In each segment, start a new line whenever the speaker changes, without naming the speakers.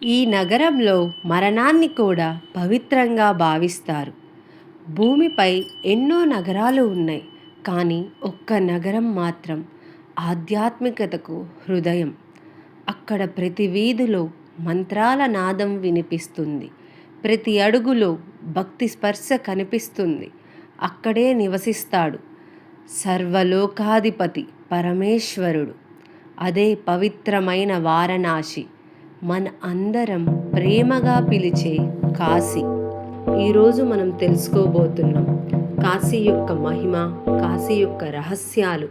ఈ నగరంలో మరణాన్ని కూడా పవిత్రంగా భావిస్తారు. భూమిపై ఎన్నో నగరాలు ఉన్నాయి, కానీ ఒక్క నగరం మాత్రం ఆధ్యాత్మికతకు హృదయం. అక్కడ ప్రతి వీధిలో మంత్రాల నాదం వినిపిస్తుంది, ప్రతి అడుగులో భక్తి స్పర్శ కనిపిస్తుంది. అక్కడే నివసిస్తాడు సర్వలోకాధిపతి పరమేశ్వరుడు. అదే పవిత్రమైన వారణాసి, మన అందరం ప్రేమగా పిలిచే కాశీ. ఈరోజు మనం తెలుసుకోబోతున్నాం కాశీ యొక్క మహిమ, కాశీ యొక్క రహస్యాలు.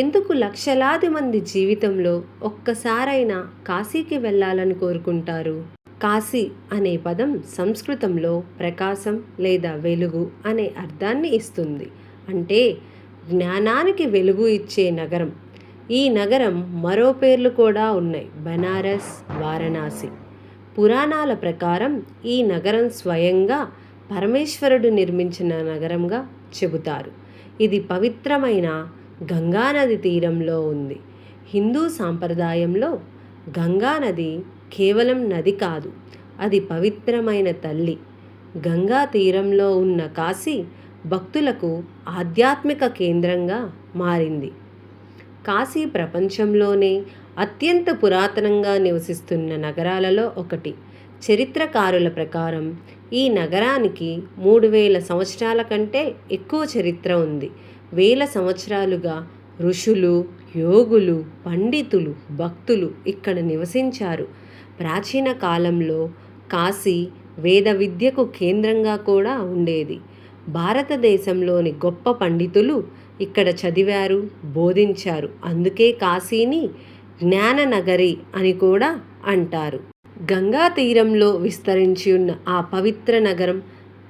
ఎందుకు లక్షలాది మంది జీవితంలో ఒక్కసారైనా కాశీకి వెళ్ళాలని కోరుకుంటారు? కాశీ అనే పదం సంస్కృతంలో ప్రకాశం లేదా వెలుగు అనే అర్థాన్ని ఇస్తుంది. అంటే జ్ఞానానికి వెలుగు ఇచ్చే నగరం. ఈ నగరం మరో పేర్లు కూడా ఉన్నాయి: బనారస్, వారణాసి. పురాణాల ప్రకారం ఈ నగరం స్వయంగా పరమేశ్వరుడు నిర్మించిన నగరంగా చెబుతారు. ఇది పవిత్రమైన గంగానది తీరంలో ఉంది. హిందూ సాంప్రదాయంలో గంగానది కేవలం నది కాదు, అది పవిత్రమైన తల్లి. గంగా తీరంలో ఉన్న కాశీ భక్తులకు ఆధ్యాత్మిక కేంద్రంగా మారింది. కాశీ ప్రపంచంలోనే అత్యంత పురాతనంగా నివసిస్తున్న నగరాలలో ఒకటి. చరిత్రకారుల ప్రకారం ఈ నగరానికి 3000 సంవత్సరాల కంటే ఎక్కువ చరిత్ర ఉంది. వేల సంవత్సరాలుగా ఋషులు, యోగులు, పండితులు, భక్తులు ఇక్కడ నివసించారు. ప్రాచీన కాలంలో కాశీ వేద విద్యకు కేంద్రంగా కూడా ఉండేది. భారతదేశంలోని గొప్ప పండితులు ఇక్కడ చదివారు, బోధించారు. అందుకే కాశీని జ్ఞాననగరి అని కూడా అంటారు. గంగా తీరంలో విస్తరించి ఉన్న ఆ పవిత్ర నగరం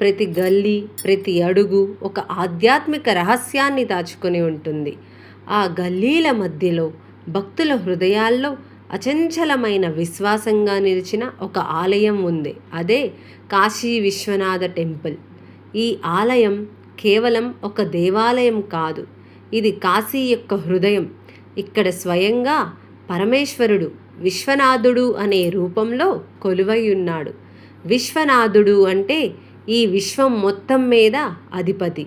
ప్రతి గల్లీ, ప్రతి అడుగు ఒక ఆధ్యాత్మిక రహస్యాన్ని దాచుకొని ఉంటుంది. ఆ గల్లీల మధ్యలో భక్తుల హృదయాల్లో అచంచలమైన విశ్వాసంగా నిలిచిన ఒక ఆలయం ఉంది. అదే కాశీ విశ్వనాథ టెంపుల్. ఈ ఆలయం కేవలం ఒక దేవాలయం కాదు, ఇది కాశీ యొక్క హృదయం. ఇక్కడ స్వయంగా పరమేశ్వరుడు విశ్వనాథుడు అనే రూపంలో కొలువై ఉన్నాడు. విశ్వనాథుడు అంటే ఈ విశ్వం మొత్తం మీద అధిపతి.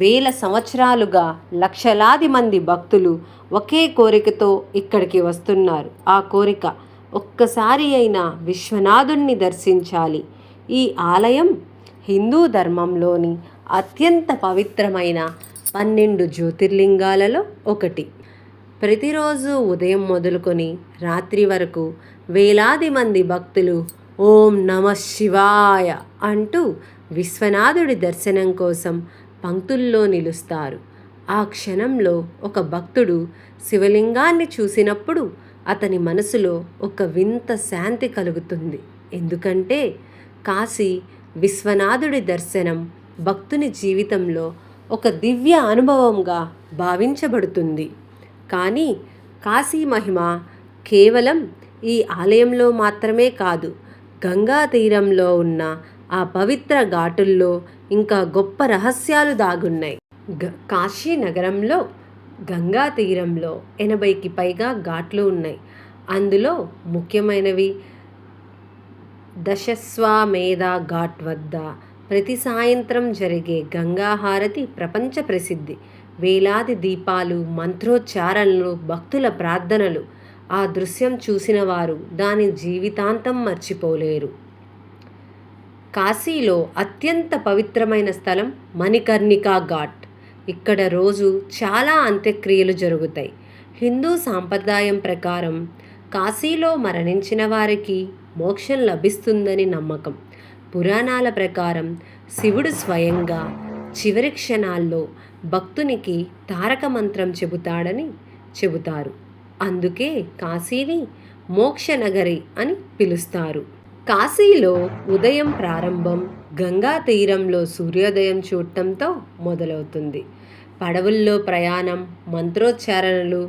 వేల సంవత్సరాలుగా లక్షలాది మంది భక్తులు ఒకే కోరికతో ఇక్కడికి వస్తున్నారు. ఆ కోరిక ఒక్కసారి అయినా విశ్వనాథుణ్ణి దర్శించాలి. ఈ ఆలయం హిందూ ధర్మంలోని అత్యంత పవిత్రమైన 12 జ్యోతిర్లింగాలలో ఒకటి. ప్రతిరోజు ఉదయం మొదలుకొని రాత్రి వరకు వేలాది మంది భక్తులు ఓం నమః శివాయ అంటూ విశ్వనాథుడి దర్శనం కోసం పంక్తుల్లో నిలుస్తారు. ఆ క్షణంలో ఒక భక్తుడు శివలింగాన్ని చూసినప్పుడు అతని మనసులో ఒక వింత శాంతి కలుగుతుంది. ఎందుకంటే కాశీ విశ్వనాథుడి దర్శనం భక్తుని జీవితంలో ఒక దివ్య అనుభవంగా భావించబడుతుంది. కానీ కాశీ మహిమ కేవలం ఈ ఆలయంలో మాత్రమే కాదు, గంగా తీరంలో ఉన్న ఆ పవిత్ర ఘాటుల్లో ఇంకా గొప్ప రహస్యాలు దాగున్నాయి. కాశీ నగరంలో గంగా తీరంలో 80కి పైగా ఘాట్లు ఉన్నాయి. అందులో ముఖ్యమైనవి దశస్వామేధ ఘాట్ వద్ద ప్రతి సాయంత్రం జరిగే గంగా హారతి ప్రపంచ ప్రసిద్ధి. వేలాది దీపాలు, మంత్రోచ్చారణలు, భక్తుల ప్రార్థనలు. ఆ దృశ్యం చూసిన వారు దాని జీవితాంతం మర్చిపోలేరు. కాశీలో అత్యంత పవిత్రమైన స్థలం మణికర్ణికా ఘాట్. ఇక్కడ రోజు చాలా అంత్యక్రియలు జరుగుతాయి. హిందూ సాంప్రదాయం ప్రకారం కాశీలో మరణించిన వారికి మోక్షం లభిస్తుందని నమ్మకం. పురాణాల ప్రకారం శివుడు స్వయంగా చివరి క్షణాల్లో భక్తునికి తారక మంత్రం చెబుతాడని చెబుతారు. అందుకే కాశీని మోక్షనగరి అని పిలుస్తారు. కాశీలో ఉదయం ప్రారంభం గంగా తీరంలో సూర్యోదయం చూడటంతో మొదలవుతుంది. పడవల్లో ప్రయాణం, మంత్రోచ్చారణలు,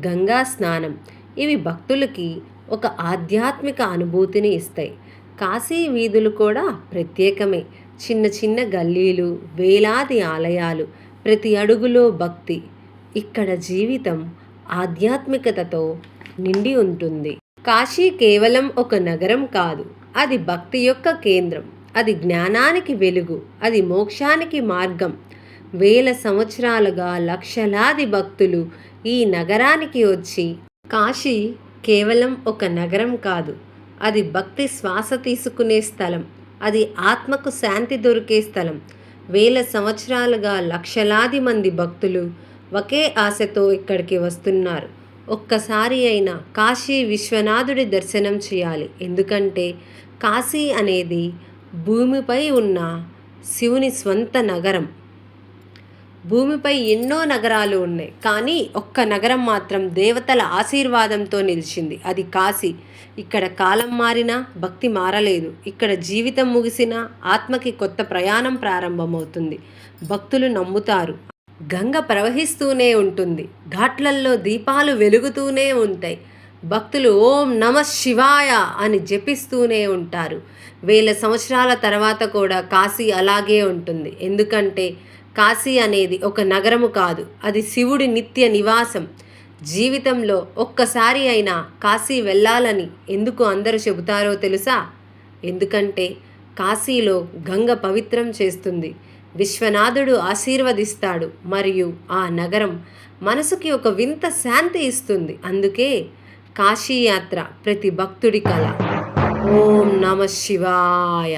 గంగా స్నానం ఇవి భక్తులకి ఒక ఆధ్యాత్మిక అనుభూతిని ఇస్తాయి. కాశీ వీధులు కూడా ప్రత్యేకమే. చిన్న చిన్న గల్లీలు, వేలాది ఆలయాలు, ప్రతి అడుగులో భక్తి. ఇక్కడ జీవితం ఆధ్యాత్మికతతో నిండి ఉంటుంది. కాశీ కేవలం ఒక నగరం కాదు, అది భక్తి యొక్క కేంద్రం, అది జ్ఞానానికి వెలుగు, అది మోక్షానికి మార్గం. వేల సంవత్సరాలుగా లక్షలాది భక్తులు ఈ నగరానికి వచ్చి కాశీ కేవలం ఒక నగరం కాదు, అది భక్తి శ్వాస తీసుకునే స్థలం, అది ఆత్మకు శాంతి దొరికే స్థలం. వేల సంవత్సరాలుగా లక్షలాది మంది భక్తులు ఒకే ఆశతో ఇక్కడికి వస్తున్నారు. ఒక్కసారి అయినా కాశీ విశ్వనాథుడి దర్శనం చేయాలి. ఎందుకంటే కాశీ అనేది భూమిపై ఉన్న శివుని స్వంత నగరం. భూమిపై ఎన్నో నగరాలు ఉన్నాయి, కానీ ఒక్క నగరం మాత్రం దేవతల ఆశీర్వాదంతో నిలిచింది. అది కాశీ. ఇక్కడ కాలం మారినా భక్తి మారలేదు. ఇక్కడ జీవితం ముగిసినా ఆత్మకి కొత్త ప్రయాణం ప్రారంభమవుతుంది. భక్తులు నమ్ముతారు, గంగ ప్రవహిస్తూనే ఉంటుంది, ఘాట్లల్లో దీపాలు వెలుగుతూనే ఉంటాయి, భక్తులు ఓం నమ శివాయ అని జపిస్తూనే ఉంటారు. వేల సంవత్సరాల తర్వాత కూడా కాశీ అలాగే ఉంటుంది. ఎందుకంటే కాశీ అనేది ఒక నగరము కాదు, అది శివుడి నిత్య నివాసం. జీవితంలో ఒక్కసారి అయినా కాశీ వెళ్ళాలని ఎందుకు అందరూ చెబుతారో తెలుసా? ఎందుకంటే కాశీలో గంగ పవిత్రం చేస్తుంది, విశ్వనాథుడు ఆశీర్వదిస్తాడు, మరియు ఆ నగరం మనసుకి ఒక వింత శాంతి ఇస్తుంది. అందుకే కాశీయాత్ర ప్రతి భక్తుడి కల. ఓం నమ శివాయ.